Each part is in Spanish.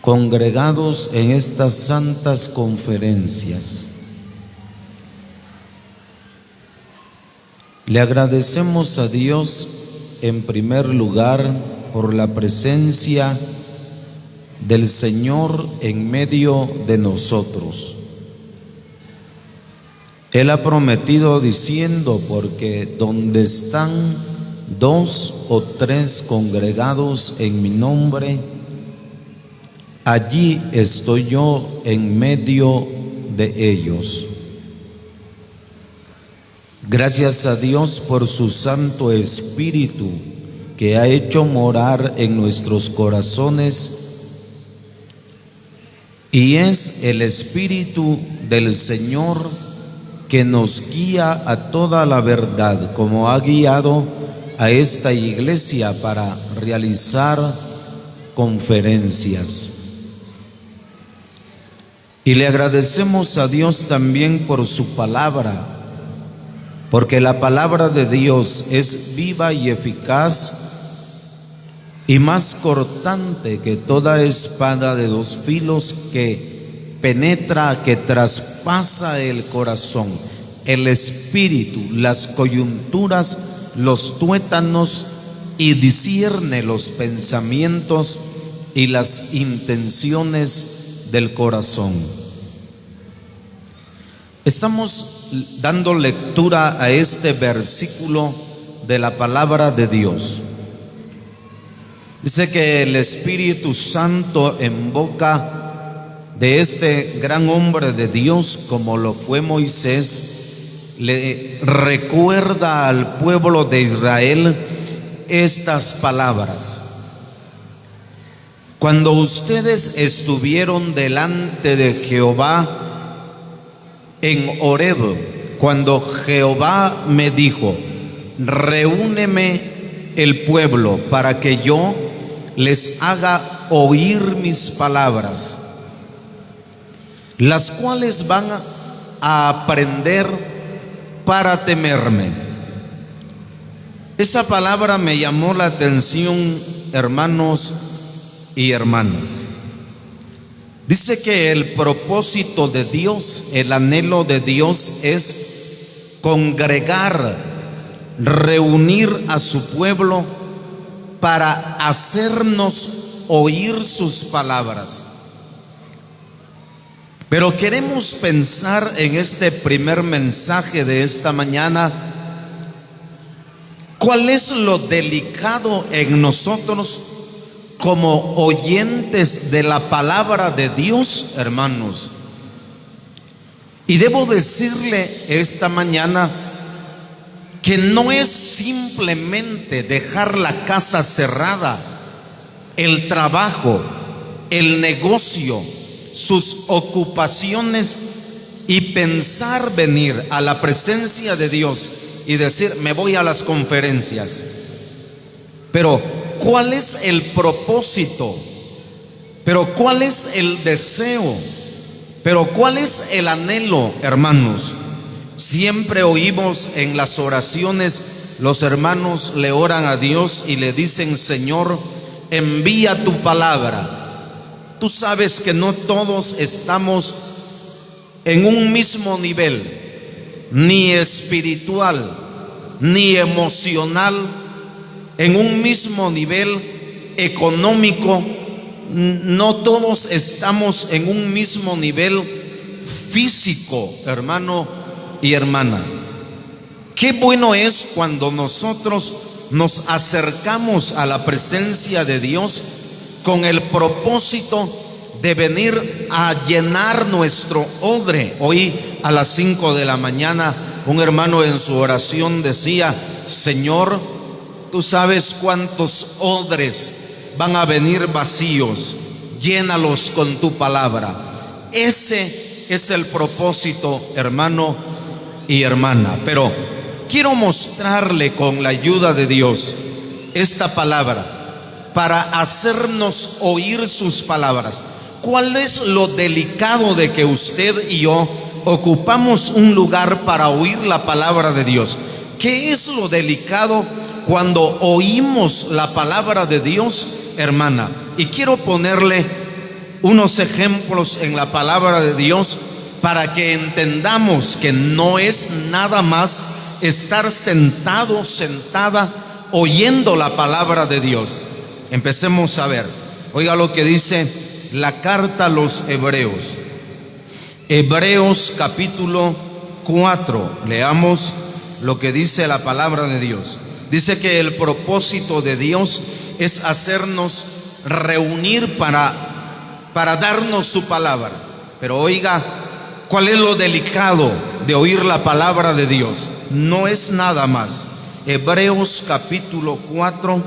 congregados en estas santas conferencias. Le agradecemos a Dios en primer lugar por la presencia del Señor en medio de nosotros. Él ha prometido diciendo, porque donde están 2 o 3 congregados en mi nombre, allí estoy yo en medio de ellos. Gracias a Dios por su Santo Espíritu que ha hecho morar en nuestros corazones, y es el Espíritu del Señor que nos guía a toda la verdad, como ha guiado a esta iglesia para realizar conferencias. Y le agradecemos a Dios también por su palabra, porque la palabra de Dios es viva y eficaz y más cortante que toda espada de 2 filos, que penetra, que traspasa el corazón, el espíritu, las coyunturas, los tuétanos, y discierne los pensamientos y las intenciones del corazón. Estamos dando lectura a este versículo de la palabra de Dios. Dice que el Espíritu Santo, en boca de este gran hombre de Dios, como lo fue Moisés, le recuerda al pueblo de Israel estas palabras: cuando ustedes estuvieron delante de Jehová en Horeb, cuando Jehová me dijo, reúneme el pueblo para que yo les haga oír mis palabras, las cuales van a aprender para temerme. Esa palabra me llamó la atención, hermanos y hermanas. Dice que el propósito de Dios, el anhelo de Dios, es congregar, reunir a su pueblo para hacernos oír sus palabras. Pero queremos pensar en este primer mensaje de esta mañana, ¿cuál es lo delicado en nosotros como oyentes de la palabra de Dios, hermanos? Y debo decirle esta mañana que no es simplemente dejar la casa cerrada, el trabajo, el negocio, sus ocupaciones, y pensar venir a la presencia de Dios y decir, me voy a las conferencias. Pero ¿cuál es el propósito? Pero ¿cuál es el deseo? Pero ¿cuál es el anhelo, hermanos? Siempre oímos en las oraciones, los hermanos le oran a Dios y le dicen, Señor, envía tu palabra. Tú sabes que no todos estamos en un mismo nivel, ni espiritual, ni emocional, en un mismo nivel económico. No todos estamos en un mismo nivel físico, hermano y hermana. Qué bueno es cuando nosotros nos acercamos a la presencia de Dios con el propósito de venir a llenar nuestro odre. Hoy a las 5 de la mañana un hermano en su oración decía, Señor, tú sabes cuántos odres van a venir vacíos, llénalos con tu palabra. Ese es el propósito, hermano y hermana. Pero quiero mostrarle con la ayuda de Dios esta palabra para hacernos oír sus palabras. ¿Cuál es lo delicado de que usted y yo ocupamos un lugar para oír la palabra de Dios? ¿Qué es lo delicado cuando oímos la palabra de Dios, hermana? Y quiero ponerle unos ejemplos en la palabra de Dios para que entendamos que no es nada más estar sentado, sentada, oyendo la palabra de Dios. Empecemos a ver. Oiga lo que dice la carta a los Hebreos. Hebreos capítulo 4. Leamos lo que dice la palabra de Dios. Dice que el propósito de Dios es hacernos reunir para darnos su palabra. Pero oiga, ¿cuál es lo delicado de oír la palabra de Dios? No es nada más. Hebreos capítulo 4,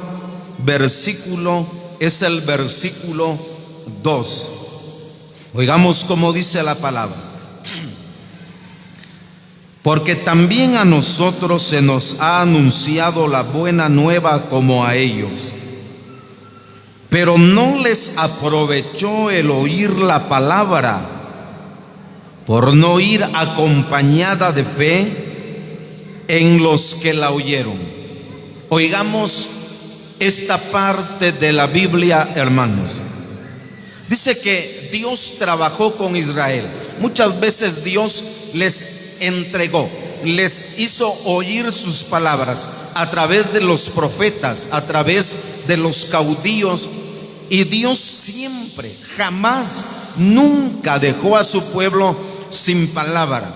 es el versículo 2. Oigamos cómo dice la palabra. Porque también a nosotros se nos ha anunciado la buena nueva como a ellos. Pero no les aprovechó el oír la palabra, por no ir acompañada de fe en los que la oyeron. Oigamos esta parte de la Biblia, hermanos. Dice que Dios trabajó con Israel. Muchas veces Dios les entregó, les hizo oír sus palabras a través de los profetas, a través de los caudillos. Y Dios siempre, jamás, nunca dejó a su pueblo sin palabra.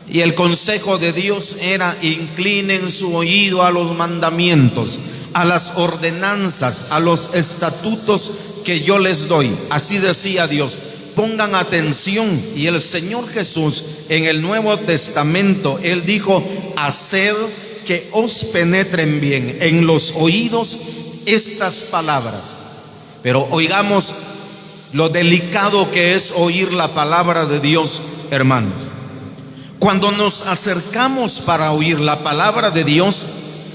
Y el consejo de Dios era: inclinen su oído a los mandamientos, a las ordenanzas, a los estatutos que yo les doy. Así decía Dios. Pongan atención. Y el Señor Jesús en el Nuevo Testamento, Él dijo: haced que os penetren bien en los oídos estas palabras. Pero oigamos lo delicado que es oír la palabra de Dios, hermanos. Cuando nos acercamos para oír la palabra de Dios,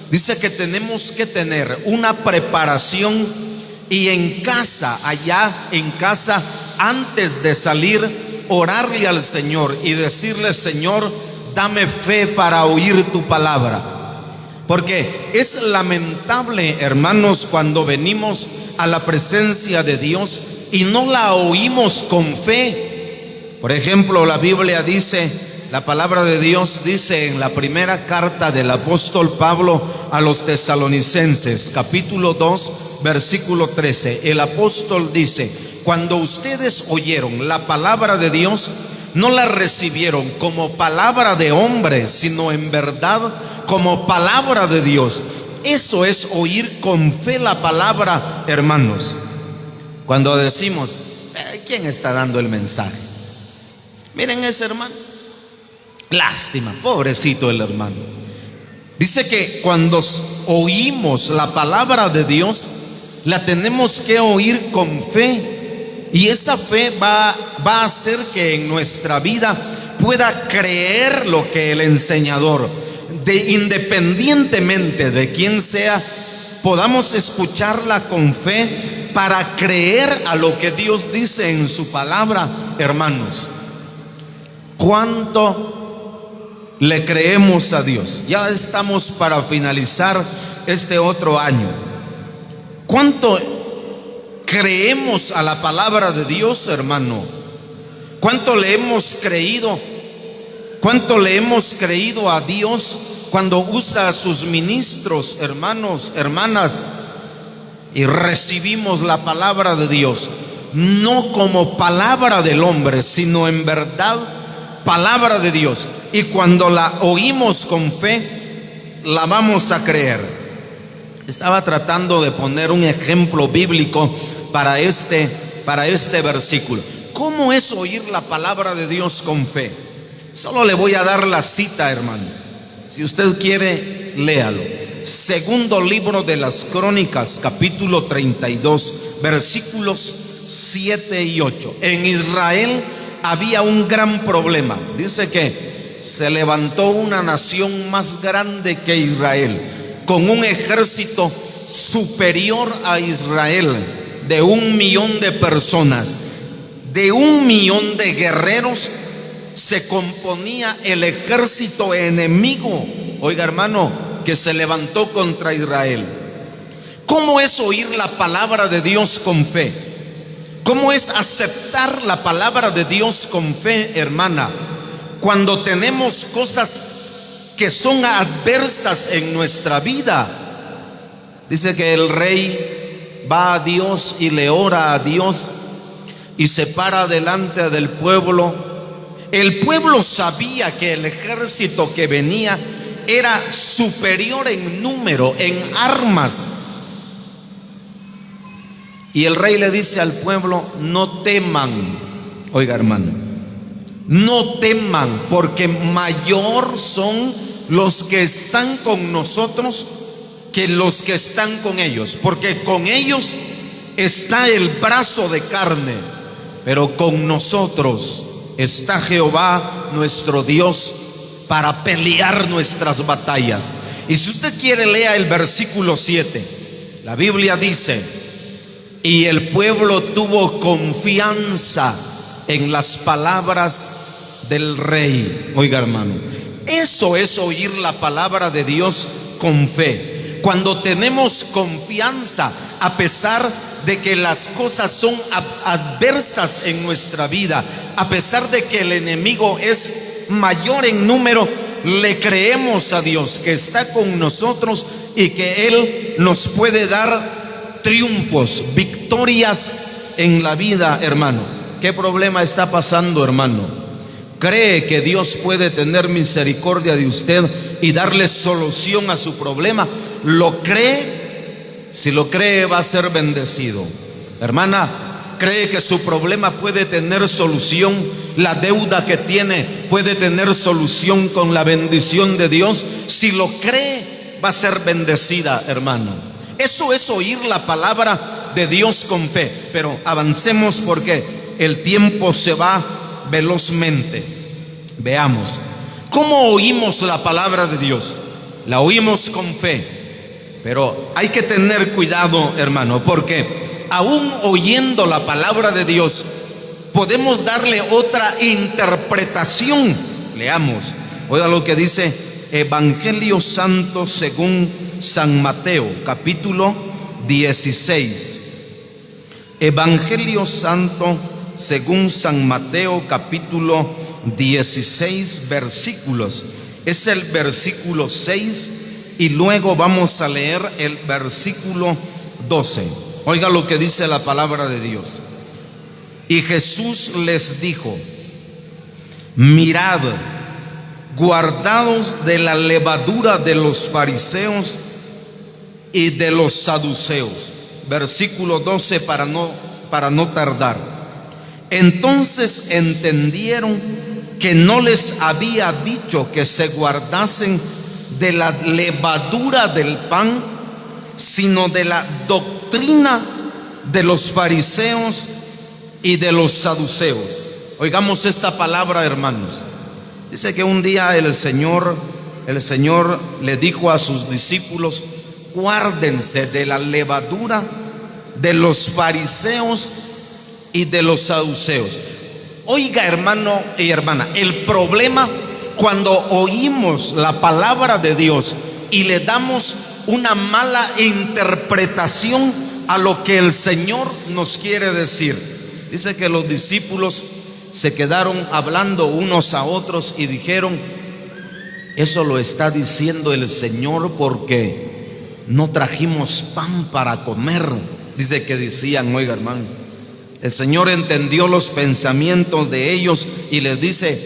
dice que tenemos que tener una preparación, y en casa, allá en casa, antes de salir, orarle al Señor y decirle: Señor, dame fe para oír tu palabra. Porque es lamentable, hermanos, cuando venimos a la presencia de Dios y no la oímos con fe. Por ejemplo, la Biblia dice, la palabra de Dios dice en la primera carta del apóstol Pablo a los tesalonicenses, capítulo 2, versículo 13. El apóstol dice: cuando ustedes oyeron la palabra de Dios, no la recibieron como palabra de hombre, sino en verdad como palabra de Dios. Eso es oír con fe la palabra, hermanos. Cuando decimos: ¿quién está dando el mensaje? Miren ese hermano, lástima, pobrecito el hermano. Dice que cuando oímos la palabra de Dios, la tenemos que oír con fe. Y esa fe va a hacer que en nuestra vida pueda creer lo que el enseñador, independientemente de quién sea, podamos escucharla con fe para creer a lo que Dios dice en su palabra, hermanos. ¿Cuánto le creemos a Dios? Ya estamos para finalizar este otro año. ¿Cuánto creemos a la palabra de Dios, hermano? ¿Cuánto le hemos creído? ¿Cuánto le hemos creído a Dios cuando usa a sus ministros, hermanos, hermanas, y recibimos la palabra de Dios, no como palabra del hombre, sino en verdad palabra de Dios? Y cuando la oímos con fe, la vamos a creer. Estaba tratando de poner un ejemplo bíblico para este versículo. ¿Cómo es oír la palabra de Dios con fe? Solo le voy a dar la cita, hermano. Si usted quiere, léalo. Segundo libro de las Crónicas, capítulo 32, versículos 7 y 8. En Israel había un gran problema. Dice que se levantó una nación más grande que Israel, con un ejército superior a Israel, de 1,000,000 de personas. De 1,000,000 de guerreros se componía el ejército enemigo, oiga hermano, que se levantó contra Israel. ¿Cómo es oír la palabra de Dios con fe? ¿Cómo es aceptar la palabra de Dios con fe, hermana? Cuando tenemos cosas que son adversas en nuestra vida. Dice que el rey va a Dios y le ora a Dios y se para delante del pueblo. El pueblo sabía que el ejército que venía era superior en número, en armas. Y el rey le dice al pueblo: no teman. Oiga, hermano, no teman, porque mayor son los que están con nosotros que los que están con ellos, porque con ellos está el brazo de carne, pero con nosotros está Jehová nuestro Dios para pelear nuestras batallas. Y si usted quiere, lea el versículo 7. La Biblia dice: y el pueblo tuvo confianza en las palabras del rey. Oiga, hermano, eso es oír la palabra de Dios con fe. Cuando tenemos confianza, a pesar de que las cosas son adversas en nuestra vida, a pesar de que el enemigo es mayor en número, le creemos a Dios que está con nosotros y que Él nos puede dar triunfos, victorias en la vida, hermano. ¿Qué problema está pasando, hermano? ¿Cree que Dios puede tener misericordia de usted y darle solución a su problema? ¿Lo cree? Si lo cree, va a ser bendecido. Hermana, ¿cree que su problema puede tener solución? La deuda que tiene puede tener solución con la bendición de Dios. Si lo cree, va a ser bendecida, hermano. Eso es oír la palabra de Dios con fe. Pero avancemos porque el tiempo se va velozmente. Veamos, ¿cómo oímos la palabra de Dios? La oímos con fe. Pero hay que tener cuidado, hermano, porque aún oyendo la palabra de Dios podemos darle otra interpretación. Leamos, oiga lo que dice Evangelio Santo según San Mateo, capítulo 16. Evangelio Santo según San Mateo, capítulo 16 versículos. Es el versículo 6 y luego vamos a leer el versículo 12. Oiga lo que dice la palabra de Dios. Y Jesús les dijo: mirad, guardaos de la levadura de los fariseos y de los saduceos. Versículo 12 para no tardar. Entonces entendieron que no les había dicho que se guardasen de la levadura del pan, sino de la doctrina de los fariseos y de los saduceos. Oigamos esta palabra, hermanos. Dice que un día el Señor le dijo a sus discípulos: guárdense de la levadura de los fariseos y de los saduceos. Oiga, hermano y hermana, el problema cuando oímos la palabra de Dios y le damos una mala interpretación a lo que el Señor nos quiere decir. Dice que los discípulos se quedaron hablando unos a otros y dijeron: eso lo está diciendo el Señor porque no trajimos pan para comer. Dice que decían, oiga, hermano, el Señor entendió los pensamientos de ellos y les dice: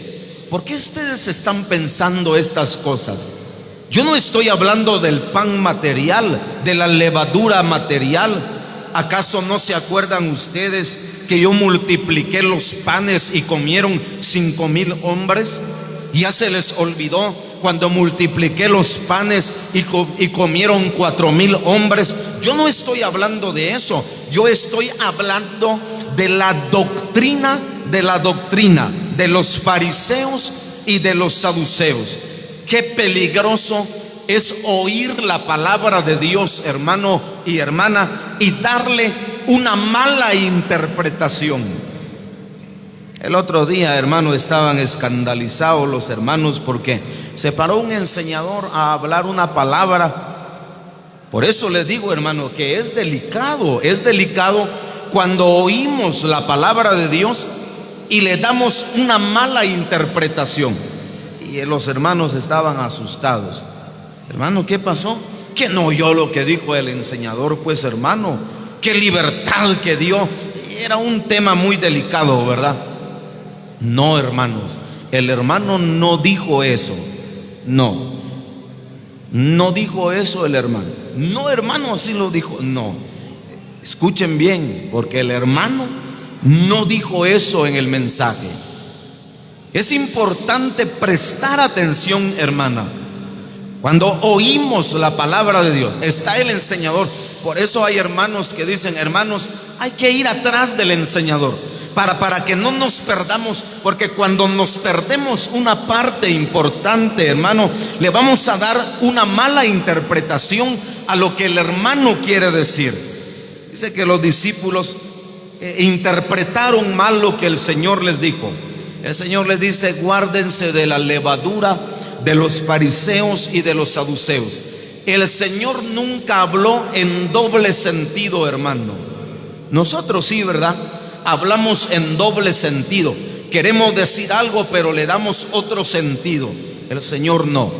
¿por qué ustedes están pensando estas cosas? Yo no estoy hablando del pan material, de la levadura material. ¿Acaso no se acuerdan ustedes que yo multipliqué los panes y comieron 5,000 hombres? ¿Ya se les olvidó cuando multipliqué los panes y comieron 4,000 hombres? Yo no estoy hablando de eso. Yo estoy hablando de la doctrina de los fariseos y de los saduceos. Qué peligroso es oír la palabra de Dios, hermano y hermana, y darle una mala interpretación. El otro día, hermano, estaban escandalizados los hermanos porque se paró un enseñador a hablar una palabra. Por eso les digo, hermano, que es delicado cuando oímos la palabra de Dios y le damos una mala interpretación. Y los hermanos estaban asustados. Hermano, ¿qué pasó? Que no oyó lo que dijo el enseñador. Pues hermano, qué libertad que dio. Era un tema muy delicado, ¿verdad? No, hermanos, el hermano no dijo eso. No dijo eso el hermano. No, hermano, así lo dijo. No, escuchen bien, porque el hermano no dijo eso en el mensaje. Es importante prestar atención, hermana. Cuando oímos la palabra de Dios, está el enseñador. Por eso hay hermanos que dicen: hermanos, hay que ir atrás del enseñador para que no nos perdamos, porque cuando nos perdemos una parte importante, hermano, le vamos a dar una mala interpretación a lo que el hermano quiere decir. Dice que los discípulos interpretaron mal lo que el Señor les dijo. El Señor les dice: guárdense de la levadura de los fariseos y de los saduceos. El Señor nunca habló en doble sentido, hermano. Nosotros sí, ¿verdad? Hablamos en doble sentido. Queremos decir algo, pero le damos otro sentido. El Señor no.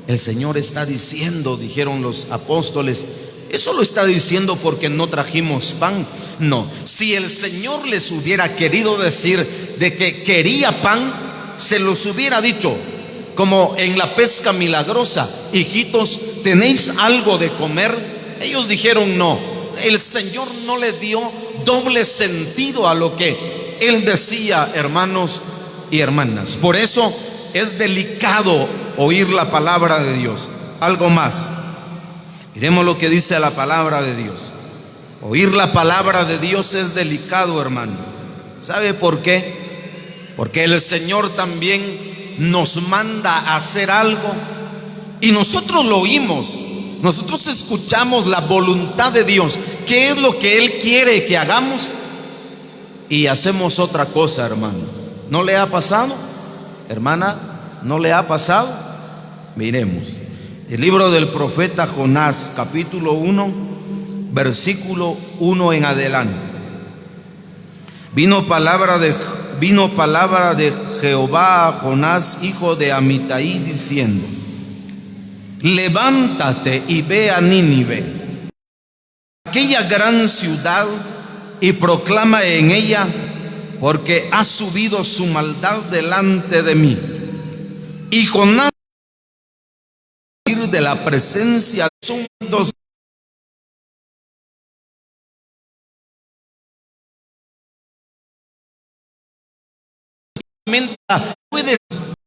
El Señor está diciendo, dijeron los apóstoles, eso lo está diciendo porque no trajimos pan. No, si el Señor les hubiera querido decir de que quería pan, se los hubiera dicho, como en la pesca milagrosa: hijitos, ¿tenéis algo de comer? Ellos dijeron no. El Señor no le dio doble sentido a lo que Él decía, hermanos y hermanas. Por eso es delicado oír la palabra de Dios. Algo más, miremos lo que dice la palabra de Dios. Oír la palabra de Dios es delicado, hermano. ¿Sabe por qué? Porque el Señor también nos manda a hacer algo y nosotros lo oímos. Nosotros escuchamos la voluntad de Dios, qué es lo que Él quiere que hagamos, y hacemos otra cosa, hermano. ¿No le ha pasado, hermana? ¿No le ha pasado? Miremos el libro del profeta Jonás, capítulo 1, versículo 1 en adelante. Vino palabra de Jehová a Jonás, hijo de Amitai, diciendo: levántate y ve a Nínive, aquella gran ciudad, y proclama en ella, porque ha subido su maldad delante de mí. Y Jonás, de la presencia de sus dos, puedes